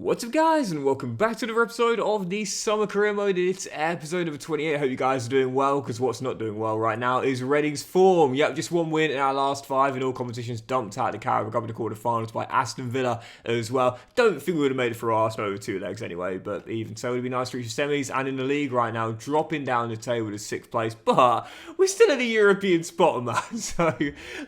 What's up guys, and welcome back to another episode of the Summer Career Mode. It's episode number 28. I hope you guys are doing well, because what's not doing well right now is Reading's form. Yep, just one win in our last 5 in all competitions, dumped out of the Carabao Cup in the quarterfinals by Aston Villa as well. Don't think we would have made it for Arsenal over 2 legs anyway, but even so, it would be nice to reach the semis. And in the league right now, dropping down the table to 6th place, but we're still in the European spot, man. So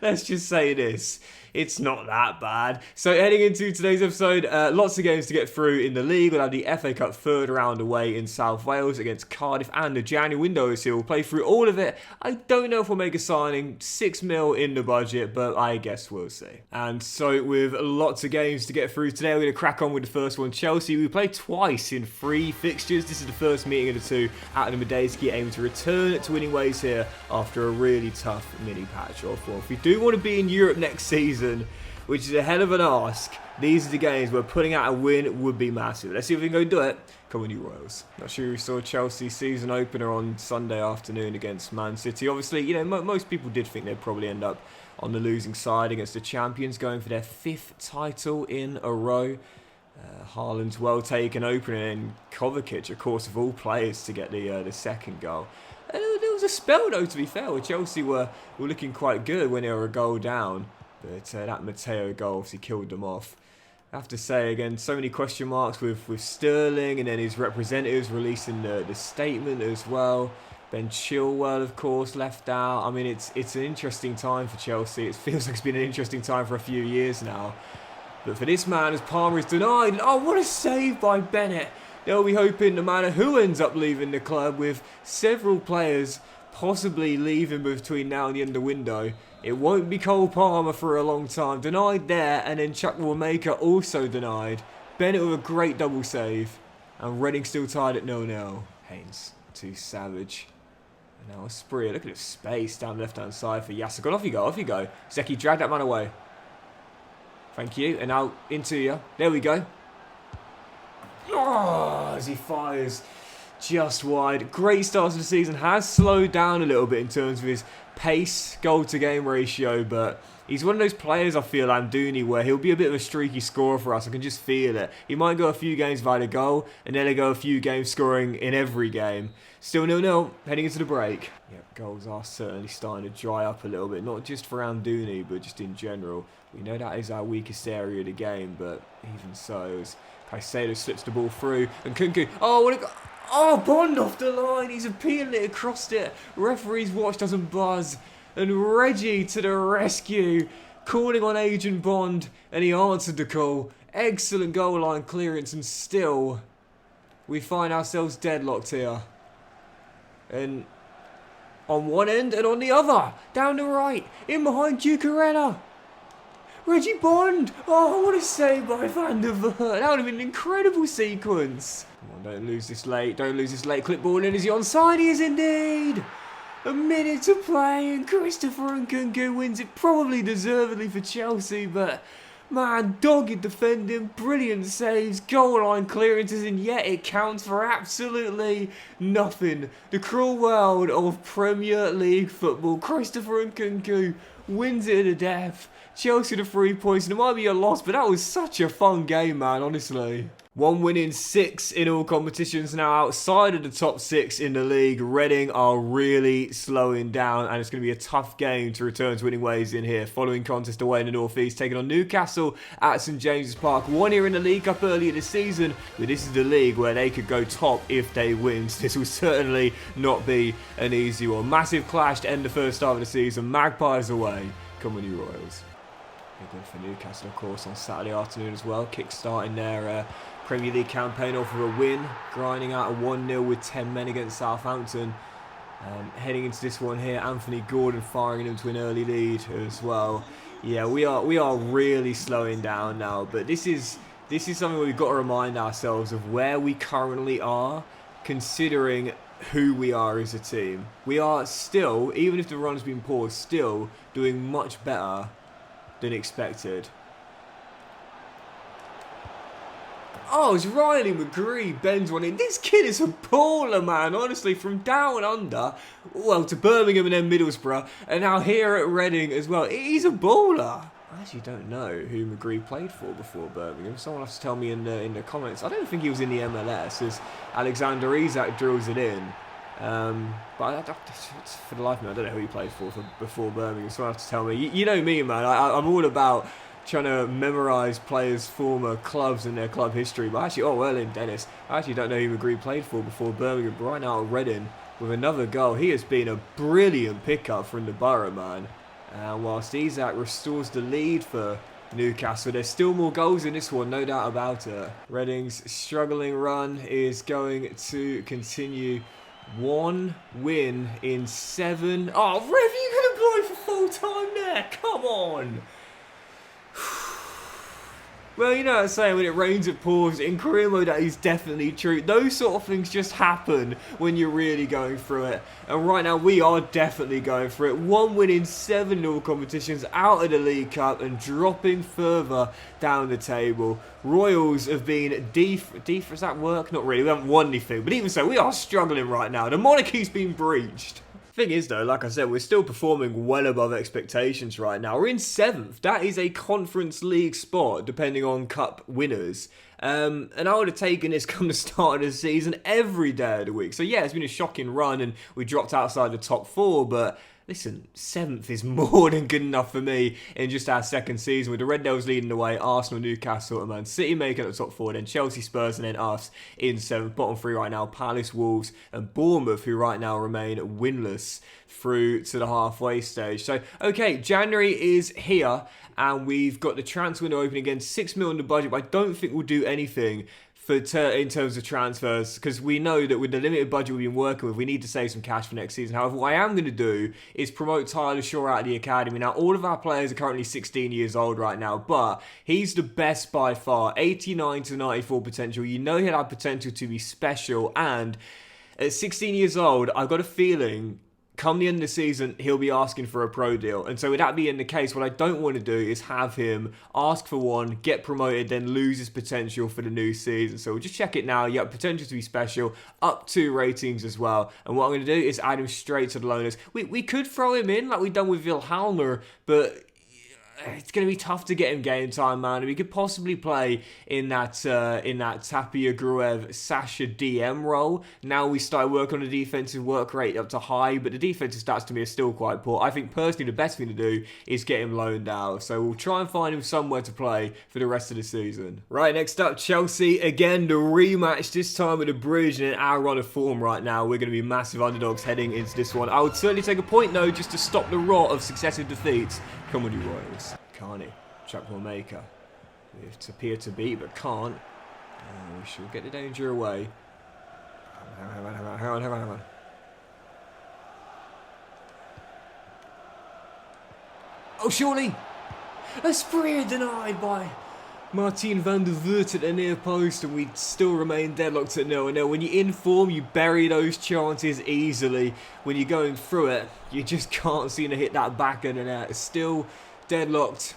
let's just say this. It's not that bad. So heading into today's episode, lots of games to get through in the league. We'll have the FA Cup third round away in South Wales against Cardiff, and the January window is here. We'll play through all of it. I don't know if we'll make a signing. 6 mil in the budget, but I guess we'll see. And so with lots of games to get through today, we're going to crack on with the first one. Chelsea, we played twice in 3 fixtures. This is the first meeting of the 2 out of the Medeski, aiming to return to winning ways here after a really tough mini patch. Or if we do want to be in Europe next season, which is a hell of an ask, these are the games where putting out a win would be massive. Let's see if we can go do it. Come on, you Royals. Not sure we saw Chelsea's season opener on Sunday afternoon against Man City. Obviously, you know, most people did think they'd probably end up on the losing side against the champions, going for their 5th title in a row. Haaland's well taken opener, and Kovacic, of course, of all players, to get the second goal. And there was a spell, though, to be fair, where Chelsea were looking quite good when they were a goal down. But that Mateo goal obviously killed them off. I have to say, again, so many question marks with Sterling, and then his representatives releasing the statement as well. Ben Chilwell, of course, left out. I mean, it's an interesting time for Chelsea. It feels like it's been an interesting time for a few years now. But for this man, as Palmer is denied, oh, what a save by Bennett. They'll be hoping, no matter who ends up leaving the club, with several players possibly leaving between now and the end of the window, it won't be Cole Palmer for a long time. Denied there, and then Chukwuemeka also denied. Bennett with a great double save. And Reading still tied at 0-0. Haynes too savage. And now a spree. Look at the space down the left-hand side for Yasagon. Off you go, off you go. Zeki, drag that man away. Thank you. And now into you. There we go. Oh, as he fires just wide. Great start to the season. Has slowed down a little bit in terms of his pace, goal to game ratio, but he's one of those players, I feel, Amdouni, where he'll be a bit of a streaky scorer for us. I can just feel it. He might go a few games without a goal, and then he'll go a few games scoring in every game. Still 0-0, heading into the break. Yep, goals are certainly starting to dry up a little bit, not just for Amdouni, but just in general. We know that is our weakest area of the game, but even so, as Caicedo slips the ball through, and Kunku, oh, what a... Oh, Bond off the line. He's appealing it across it. Referee's watch doesn't buzz. And Reggie to the rescue. Calling on Agent Bond. And he answered the call. Excellent goal line clearance. And still, we find ourselves deadlocked here. And on one end and on the other. Down the right. In behind Cucurella. Reggie Bond! Oh, what a save by Van der Vaart. That would have been an incredible sequence. Come on, don't lose this late. Don't lose this late. Clip ball in. Is he onside? He is indeed. A minute to play, and Christopher Nkunku wins it, probably deservedly for Chelsea, but man, dogged defending, brilliant saves, goal line clearances, and yet it counts for absolutely nothing. The cruel world of Premier League football. Christopher Nkunku wins it to death. Chelsea to 3 points, and it might be a loss, but that was such a fun game, man, honestly. 1 win in 6 in all competitions now outside of the top 6 in the league. Reading are really slowing down, and it's going to be a tough game to return to winning ways in here. Following contest away in the North East, taking on Newcastle at St James's Park. Won here in the League Cup earlier this season, but this is the league where they could go top if they win. So this will certainly not be an easy one. Massive clash to end the first half of the season. Magpies away. Come on, you Royals. Big win for Newcastle, of course, on Saturday afternoon as well. Kick-starting their Premier League campaign off of a win. Grinding out a 1-0 with 10 men against Southampton. Heading into this one here, Anthony Gordon firing into an early lead as well. Yeah, we are really slowing down now. But this is something where we've got to remind ourselves of where we currently are, considering who we are as a team. We are still, even if the run's been poor, still doing much better than expected. Oh, it's Riley McGree, bends one in. This kid is a baller, man. Honestly, from down under, well, to Birmingham and then Middlesbrough, and now here at Reading as well. He's a baller. I actually don't know who McGree played for before Birmingham. Someone has to tell me in the comments. I don't think he was in the MLS, as Alexander Isak drills it in. But for the life of me, I don't know who he played for before Birmingham. Someone has to tell me. You know me, man. I'm all about trying to memorise players' former clubs and their club history. But actually, Dennis. I actually don't know who McGree played for before Birmingham. But right now at Reading with another goal. He has been a brilliant pickup from the Borough, man. And whilst Isak restores the lead for Newcastle, there's still more goals in this one, no doubt about it. Reading's struggling run is going to continue. 1 win in 7. Oh, Rev, you could have blown for full time there. Come on. Well, you know what I'm saying, when it rains it pours. In career mode, that is definitely true. Those sort of things just happen when you're really going through it. And right now, we are definitely going through it. 1 win in 7 all competitions, out of the League Cup and dropping further down the table. Royals have been does that work? Not really, we haven't won anything. But even so, we are struggling right now. The monarchy's been breached. Thing is though, like I said, we're still performing well above expectations right now. We're in 7th. That is a Conference League spot, depending on cup winners. And I would have taken this come the start of the season every day of the week. So yeah, it's been a shocking run and we dropped outside the top 4, but listen, 7th is more than good enough for me in just our second season, with the Red Devils leading the way, Arsenal, Newcastle and Man City making it the top 4, then Chelsea, Spurs and then us in 7th. Bottom 3 right now, Palace, Wolves and Bournemouth, who right now remain winless through to the halfway stage. So, okay, January is here and we've got the transfer window open again, 6 million in the budget, but I don't think we'll do anything in terms of transfers, because we know that with the limited budget we've been working with, we need to save some cash for next season. However, what I am going to do is promote Tyler Shaw out of the academy. Now, all of our players are currently 16 years old right now, but he's the best by far. 89 to 94 potential. You know he'll have potential to be special, and at 16 years old, I've got a feeling come the end of the season, he'll be asking for a pro deal. And so with that being the case, what I don't want to do is have him ask for one, get promoted, then lose his potential for the new season. So we'll just check it now. Yeah, potential to be special, up 2 ratings as well. And what I'm going to do is add him straight to the loaners. We could throw him in like we've done with Wilhelmer, but it's going to be tough to get him game time, man. And we could possibly play in that Tapia Gruev Sasha DM role. Now we start working on the defensive work rate up to high, but the defensive stats to me are still quite poor. I think personally the best thing to do is get him loaned out. So we'll try and find him somewhere to play for the rest of the season. Right, next up, Chelsea. Again, the rematch, this time at the Bridge, and in our run of form right now, we're going to be massive underdogs heading into this one. I would certainly take a point though, just to stop the rot of successive defeats. Come on, you Royals. Carney, Chuckmore Maker. We have Tapia to beat, but can't. We shall get the danger away. Hang on. Oh, surely! Esprit denied by Martin van der Voort at the near post, and we still remain deadlocked at 0-0. When you're in form, you bury those chances easily. When you're going through it, you just can't seem to hit that back of the net. It's still deadlocked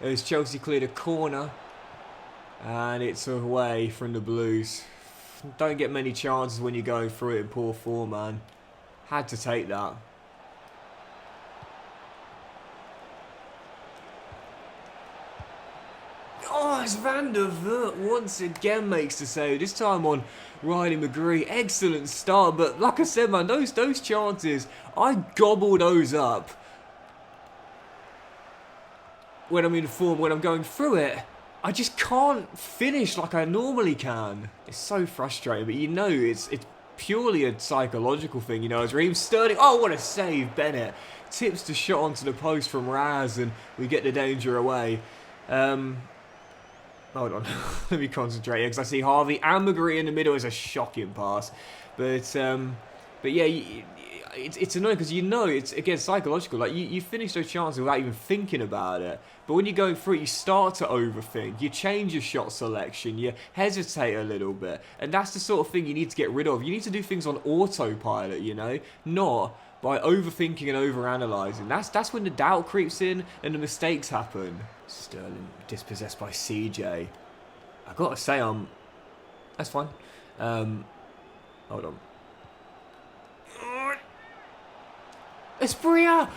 as Chelsea cleared a corner, and it's away from the Blues. Don't get many chances when you're going through it in poor form, man. Had to take that. Oh, it's Van der Voort once again makes the save. This time on Riley McGree. Excellent start, but like I said, man, those chances, I gobble those up when I'm in form. When I'm going through it, I just can't finish like I normally can. It's so frustrating, but you know it's purely a psychological thing, you know. As Raheem Sterling, oh, what a save, Bennett. Tips the shot onto the post from Raz, and we get the danger away. Hold on, let me concentrate here, because I see Harvey and McGree in the middle. Is a shocking pass. But yeah, it's annoying because you know it's, again, psychological. Like, you finish those chances without even thinking about it. But when you're going through it, you start to overthink. You change your shot selection. You hesitate a little bit. And that's the sort of thing you need to get rid of. You need to do things on autopilot, you know, not by overthinking and overanalyzing. That's when the doubt creeps in and the mistakes happen. Sterling dispossessed by CJ. I gotta say, that's fine. Hold on. Espria!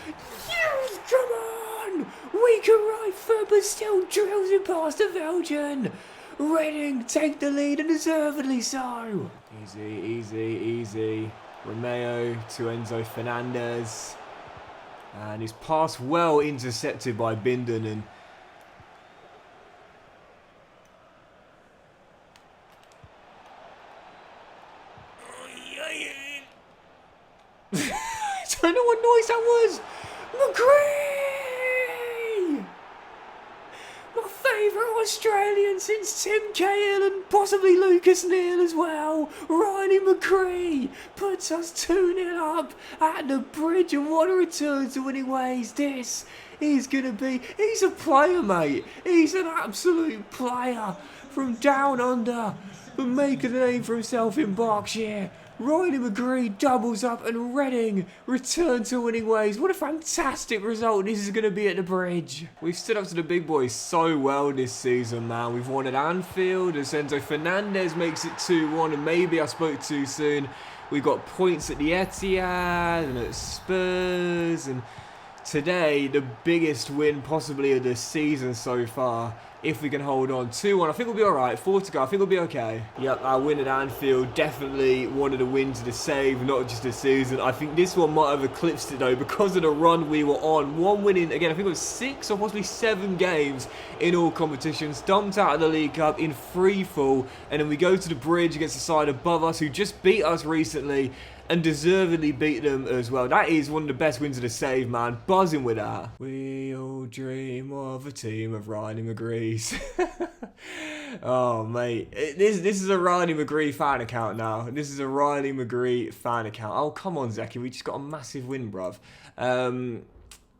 Yes, come on! on! Weak right foot, but still drills it past the Belgian. Reading take the lead, and deservedly so. Easy, easy, easy. Romeo to Enzo Fernandez. And his pass well intercepted by Binden. And I don't know what noise that was. McCree! My favourite Australian since Tim Cahill and possibly Lucas Neill as well. Riley McCree puts us 2-0 up at the bridge, and what a return to winning ways this is going to be. He's a player, mate. He's an absolute player from down under, but making a name for himself in Berkshire. Riley McCree doubles up, and Reading return to winning ways. What a fantastic result this is going to be at the bridge. We've stood up to the big boys so well this season, man. We've won at Anfield as Enzo Fernandez makes it 2-1, and maybe I spoke too soon. We've got points at the Etihad and at Spurs, and today the biggest win possibly of the season so far. If we can hold on 2-1, I think we'll be alright. 4 to go, I think we'll be okay. Yep, our win at Anfield, definitely one of the wins of the save, not just this season. I think this one might have eclipsed it though, because of the run we were on. One win in, again, I think it was 6 or possibly 7 games in all competitions. Dumped out of the League Cup in free fall, and then we go to the bridge against the side above us who just beat us recently, and deservedly beat them as well. That is one of the best wins of the save, man. Buzzing with that. We all dream of a team of Riley McGrees. Oh, mate. This is a Riley McGree fan account now. This is a Riley McGree fan account. Oh, come on, Zeki. We just got a massive win, bruv.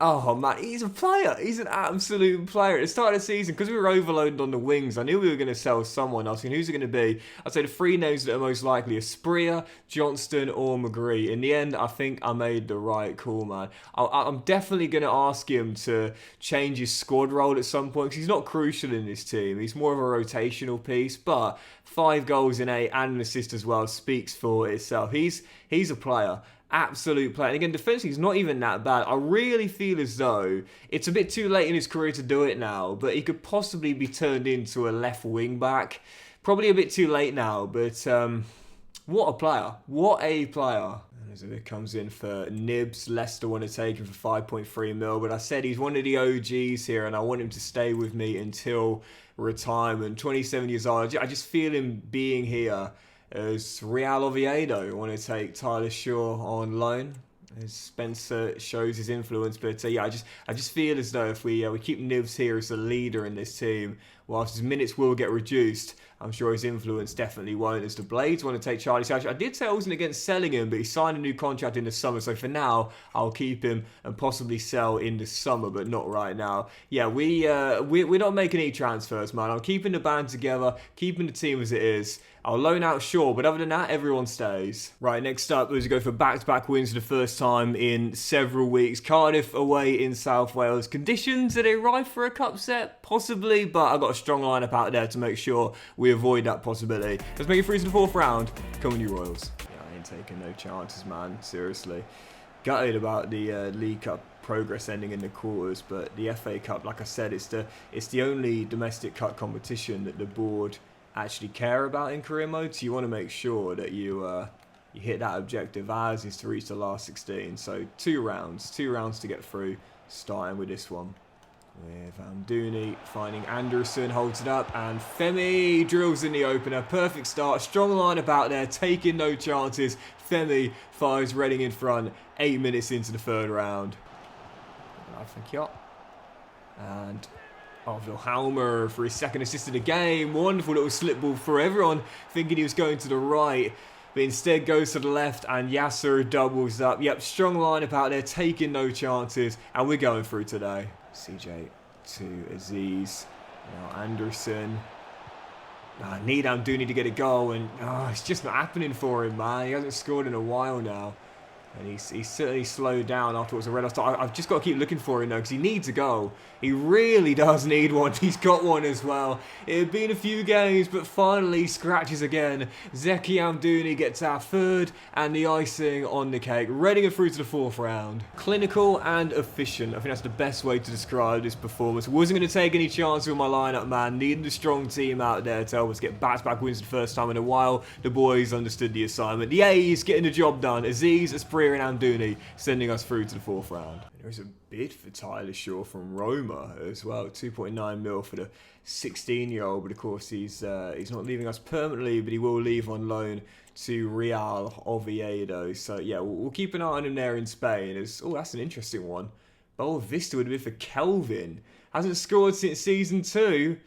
Oh, man, he's a player. He's an absolute player. At the start of the season, because we were overloaded on the wings, I knew we were going to sell someone else. And who's it going to be? I'd say the 3 names that are most likely are Spreer, Johnston, or McGree. In the end, I think I made the right call, man. I'm definitely going to ask him to change his squad role at some point, because he's not crucial in this team. He's more of a rotational piece, but 5 goals in 8 and an assist as well speaks for itself. He's a player. Absolute player. And again, defensively, he's not even that bad. I really feel as though it's a bit too late in his career to do it now, but he could possibly be turned into a left wing back. Probably a bit too late now, but what a player. What a player. As it comes in for Nibs, Leicester want to take him for 5.3 mil, but I said he's one of the OGs here, and I want him to stay with me until retirement. 27 years old. I just feel him being here. As Real Oviedo want to take Tyler Shaw on loan, as Spencer shows his influence. But yeah, I just feel as though if we keep Nibs here as the leader in this team, whilst his minutes will get reduced, I'm sure his influence definitely won't, as the Blades want to take Charlie Savage. I did say I wasn't against selling him, but he signed a new contract in the summer, so for now, I'll keep him and possibly sell in the summer, but not right now. Yeah, we're not making any transfers, man. I'm keeping the band together, keeping the team as it is. I'll loan out Shaw, but other than that, everyone stays. Right, next up, as we go for back-to-back wins for the first time in several weeks. Cardiff away in South Wales. Conditions, are they ripe for a cup set? Possibly, but I've got a strong lineup out there to make sure we avoid that possibility. Let's make it through to the 4th round. Come on, you Royals. Yeah, I ain't taking no chances, man. Seriously. Gutted about the League Cup progress ending in the quarters, but the FA Cup, like I said, it's the only domestic cup competition that the board actually care about in career mode, so you want to make sure that you hit that objective. Ours is to reach the last 16, so 2 rounds to get through, starting with this one with Amdouni finding Anderson, holds it up, and Femi drills in the opener. Perfect start, strong line about there, taking no chances. Femi fires Reading in front 8 minutes into the 3rd round. I think yacht. And Wilhelmer for his 2nd assist of the game. Wonderful little slip ball for everyone, thinking he was going to the right, but instead goes to the left, and Yasser doubles up. Yep, strong lineup out there, taking no chances, and we're going through today. CJ to Aziz. Now Anderson. I need Amdouni to get a goal, and it's just not happening for him, man. He hasn't scored in a while now. And he's certainly slowed down afterwards. A red start. I've just got to keep looking for him though, because he needs a goal. He really does need one. He's got one as well. It had been a few games, but finally scratches again. Zeki Amdouni gets our third and the icing on the cake. Reading it through to the fourth round. Clinical and efficient. I think that's the best way to describe this performance. Wasn't going to take any chances with my lineup, man. Needed a strong team out there to help us get back-to-back wins for the first time in a while. The boys understood the assignment. The A's getting the job done. Aziz, Asprilla and Amdouni sending us through to the fourth round. There is a bid for Tyler Shaw from Roma as well, 2.9 mil for the 16-year-old, but of course he's not leaving us permanently, but he will leave on loan to Real Oviedo. So yeah, we'll keep an eye on him there in Spain. Oh, that's an interesting one. Boa Vista would have been for Kelvin. Hasn't scored since season 2.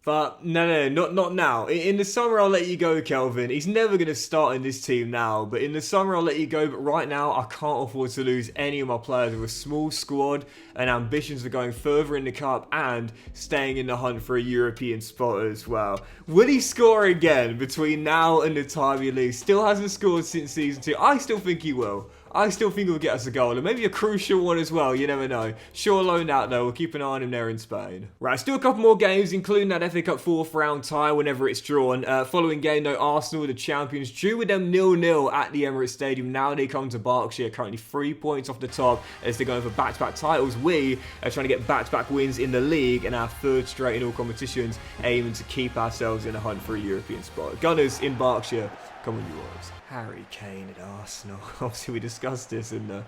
But no, not now. In the summer, I'll let you go, Kelvin. He's never going to start in this team now. But in the summer, I'll let you go. But right now, I can't afford to lose any of my players with a small squad and ambitions of going further in the cup and staying in the hunt for a European spot as well. Will he score again between now and the time he leaves? Still hasn't scored since season 2. I still think he will. I still think he'll get us a goal, and maybe a crucial one as well, you never know. Sure loaned out though, we'll keep an eye on him there in Spain. Right, still a couple more games, including that FA Cup 4th round tie whenever it's drawn. Following game though, Arsenal, the champions, drew with them 0-0 at the Emirates Stadium. Now they come to Berkshire, currently 3 points off the top as they're going for back-to-back titles. We are trying to get back-to-back wins in the league and our third straight in all competitions, aiming to keep ourselves in the hunt for a European spot. Gunners in Berkshire, come on you Wolves. Harry Kane at Arsenal. Obviously, we discussed this in the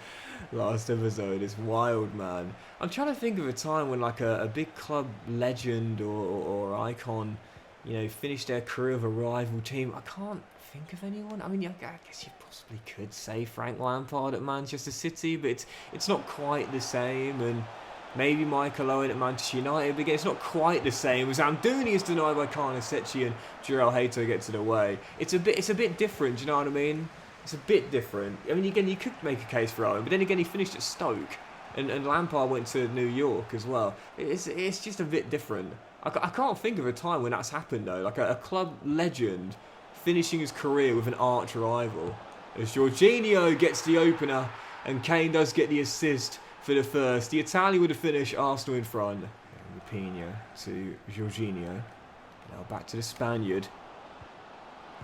last episode. It's wild, man. I'm trying to think of a time when like a big club legend or icon, you know, finished their career with a rival team. I can't think of anyone. I mean, I guess you possibly could say Frank Lampard at Manchester City, but it's not quite the same. And maybe Michael Owen at Manchester United, but again, it's not quite the same as Amdouni is denied by Carnesecchi and Jurel Hato gets it away. It's a bit different, do you know what I mean? It's a bit different. I mean, again, you could make a case for Owen, but then again, he finished at Stoke, and Lampard went to New York as well. It's just a bit different. I can't think of a time when that's happened though, like a club legend finishing his career with an arch rival. As Jorginho gets the opener, and Kane does get the assist for the first. The Italian would have finished Arsenal in front. Rapinho to Jorginho. Now back to the Spaniard.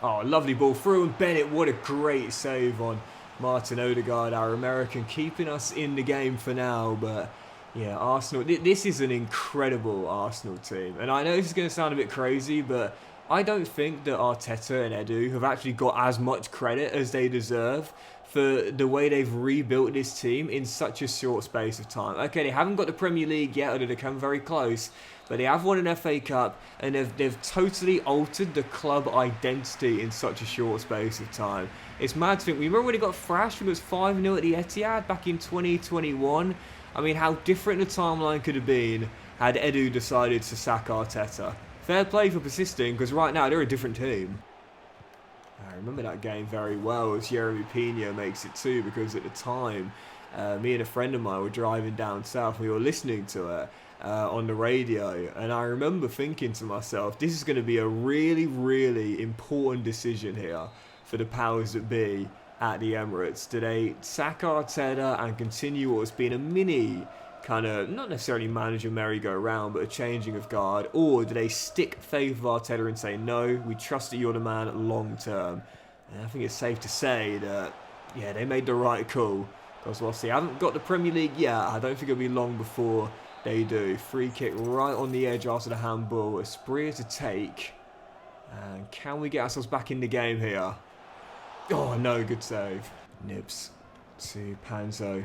Oh, lovely ball through, and Bennett, what a great save on Martin Odegaard, our American, keeping us in the game for now. But yeah, Arsenal, this is an incredible Arsenal team. And I know this is going to sound a bit crazy, but I don't think that Arteta and Edu have actually got as much credit as they deserve for the way they've rebuilt this team in such a short space of time. Okay, they haven't got the Premier League yet, although they come very close, but they have won an FA Cup, and they've totally altered the club identity in such a short space of time. It's mad to think. We remember when he got thrashed when it was 5-0 at the Etihad back in 2021? I mean, how different the timeline could have been had Edu decided to sack Arteta. Fair play for persisting, because right now they're a different team. I remember that game very well as Jeremy Pino makes it too, because at the time, me and a friend of mine were driving down south. We were listening to it on the radio, and I remember thinking to myself, this is going to be a really, really important decision here for the powers that be at the Emirates. Do they sack Arteta and continue what's been a mini kind of, not necessarily manager merry-go-round, but a changing of guard? Or do they stick faith with Arteta and say, no, we trust that you're the man long-term? And I think it's safe to say that, yeah, they made the right call. Because whilst they haven't got the Premier League yet, I don't think it'll be long before they do. Free kick right on the edge after the handball. Asprilla to take. And can we get ourselves back in the game here? Oh, no, good save. Nibs to Panzo.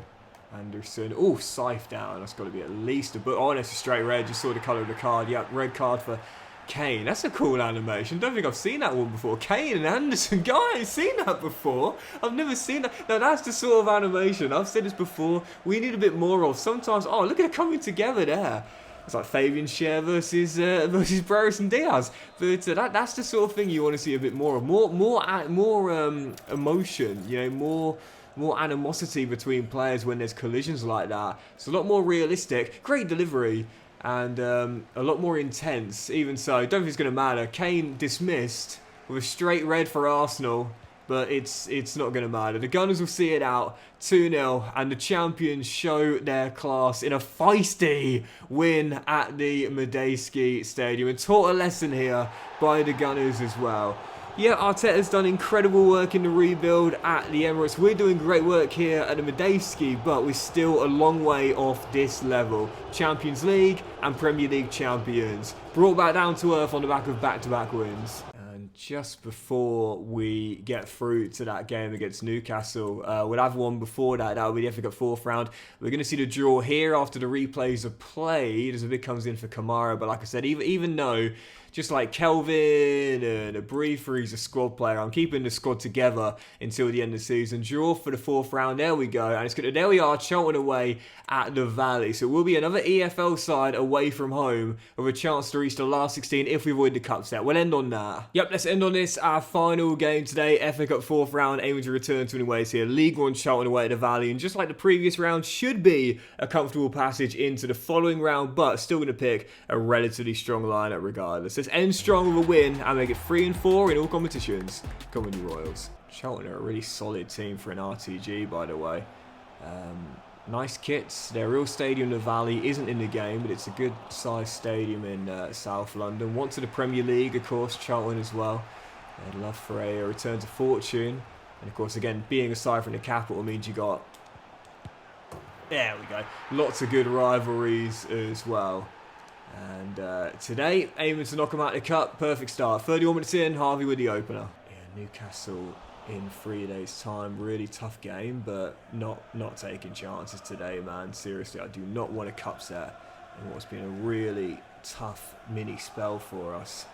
Anderson. Oh, scythe down. That's got to be at least a... Oh, that's a straight red. Just saw the colour of the card. Yep, red card for Kane. That's a cool animation. Don't think I've seen that one before. Kane and Anderson. Guys, I ain't seen that before. I've never seen that. Now, that's the sort of animation. I've said this before. We need a bit more of. Sometimes... Oh, look at it coming together there. It's like Fabian Schär versus Brerison Diaz. But that's the sort of thing you want to see a bit more of. More emotion. You know, more animosity between players when there's collisions like that. It's a lot more realistic. Great delivery. And a lot more intense. Even so, don't think it's going to matter. Kane dismissed with a straight red for Arsenal. but it's not going to matter. The Gunners will see it out 2-0, and the champions show their class in a feisty win at the Medeski Stadium. And taught a lesson here by the Gunners as well. Yeah, Arteta's done incredible work in the rebuild at the Emirates. We're doing great work here at the Medeski, but we're still a long way off this level. Champions League and Premier League champions. Brought back down to earth on the back of back-to-back wins. And just before we get through to that game against Newcastle, we'll have one before that. That'll be the FA Cup 4th round. We're going to see the draw here after the replays are played as a bid comes in for Kamara. But like I said, even though just like Kelvin and a briefer, he's a squad player, I'm keeping the squad together until the end of the season. Draw for the 4th round. There we go. And it's good. There we are, Charlton away at the Valley. So it will be another EFL side away from home with a chance to reach the last 16 if we avoid the cup set. We'll end on that. Yep, let's end on this. Our final game today, FA Cup 4th round, aiming to return to winning ways here. League 1 Charlton away at the Valley. And just like the previous round, should be a comfortable passage into the following round, but still going to pick a relatively strong lineup regardless. Let's end strong with a win and make it 3-4 in all competitions. Come on, you Royals. Charlton are a really solid team for an RTG, by the way. Nice kits. Their real stadium, the Valley, isn't in the game, but it's a good sized stadium in South London. Want to the Premier League, of course, Charlton as well. I'd love for a return to fortune. And of course, again, being aside from the capital means you got... There we go. Lots of good rivalries as well. And today, aiming to knock them out of the cup. Perfect start. 31 minutes in, Harvey with the opener. Yeah, Newcastle in 3 days' time. Really tough game, but not taking chances today, man. Seriously, I do not want a cup set in what's been a really tough mini spell for us.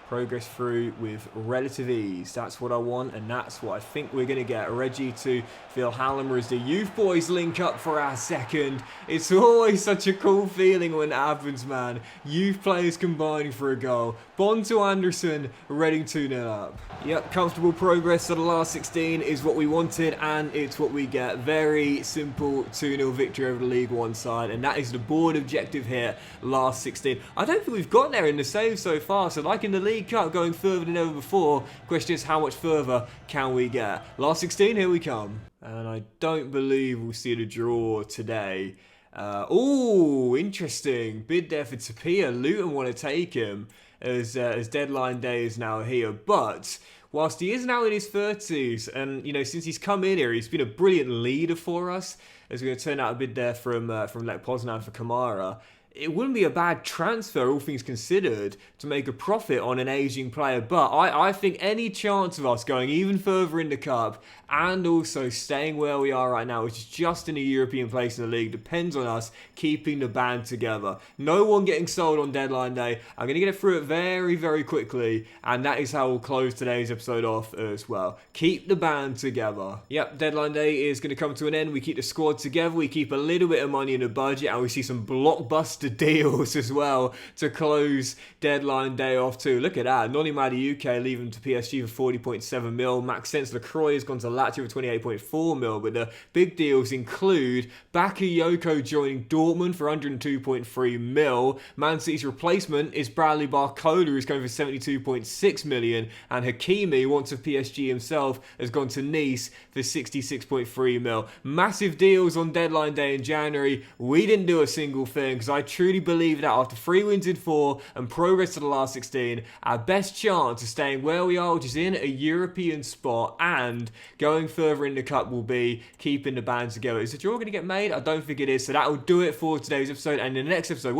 Progress through with relative ease. That's what I want, and that's what I think we're going to get. Reggie to Phil Hallam as the youth boys link up for our second. It's always such a cool feeling when it happens, man. Youth players combining for a goal. Bond to Anderson, Reading 2-0 up. Yep, comfortable progress to the last 16 is what we wanted, and it's what we get. Very simple 2-0 victory over the League 1 side, and that is the board objective here, last 16. I don't think we've got there in the save so far, so like in the League Cup, going further than ever before. Question is, how much further can we get? Last 16, here we come. And I don't believe we'll see the draw today. Oh, interesting. Bid there for Tapia. Luton want to take him as deadline day is now here. But whilst he is now in his 30s, and you know, since he's come in here, he's been a brilliant leader for us. As we're going to turn out a bid there from Lech Poznan for Kamara. It wouldn't be a bad transfer, all things considered, to make a profit on an aging player. But I think any chance of us going even further in the cup and also staying where we are right now, which is just in a European place in the league, depends on us keeping the band together. No one getting sold on deadline day. I'm going to get it through it very, very quickly. And that is how we'll close today's episode off as well. Keep the band together. Yep, deadline day is going to come to an end. We keep the squad together. We keep a little bit of money in the budget. And we see some blockbuster deals as well to close deadline day off too. Look at that. Noni Madi UK leaving to PSG for 40.7 mil. Max Sense Lacroix has gone to Lazio for 28.4 mil. But the big deals include Bakayoko joining Dortmund for 102.3 mil. Man City's replacement is Bradley Barcola, who's going for 72.6 million. And Hakimi, once of PSG himself, has gone to Nice for 66.3 mil. Massive deals on deadline day in January. We didn't do a single thing because I truly believe that after 3 wins in 4 and progress to the last 16, our best chance of staying where we are, which is in a European spot and going further in the cup, will be keeping the band together. Is the draw going to get made? I don't think it is. So that will do it for today's episode. And in the next episode,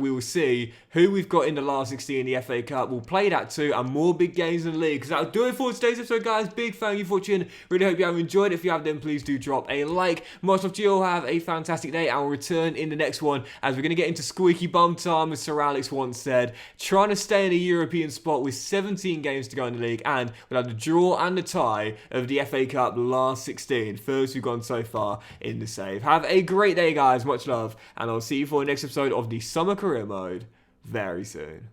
we will see who we've got in the last 16 in the FA Cup. We'll play that too, and more big games in the league. Because that'll do it for today's episode, guys. Big thank you for watching. Really hope you have enjoyed it. If you have, then please do drop a like. Much love to you all. Have a fantastic day. I will return in the next one as we're going to get into squeaky bum time, as Sir Alex once said. Trying to stay in a European spot with 17 games to go in the league, and we'll have the draw and the tie of the FA Cup last 16. First we've gone so far in the save. Have a great day, guys. Much love, and I'll see you for the next episode of the Summer Career Mode very soon.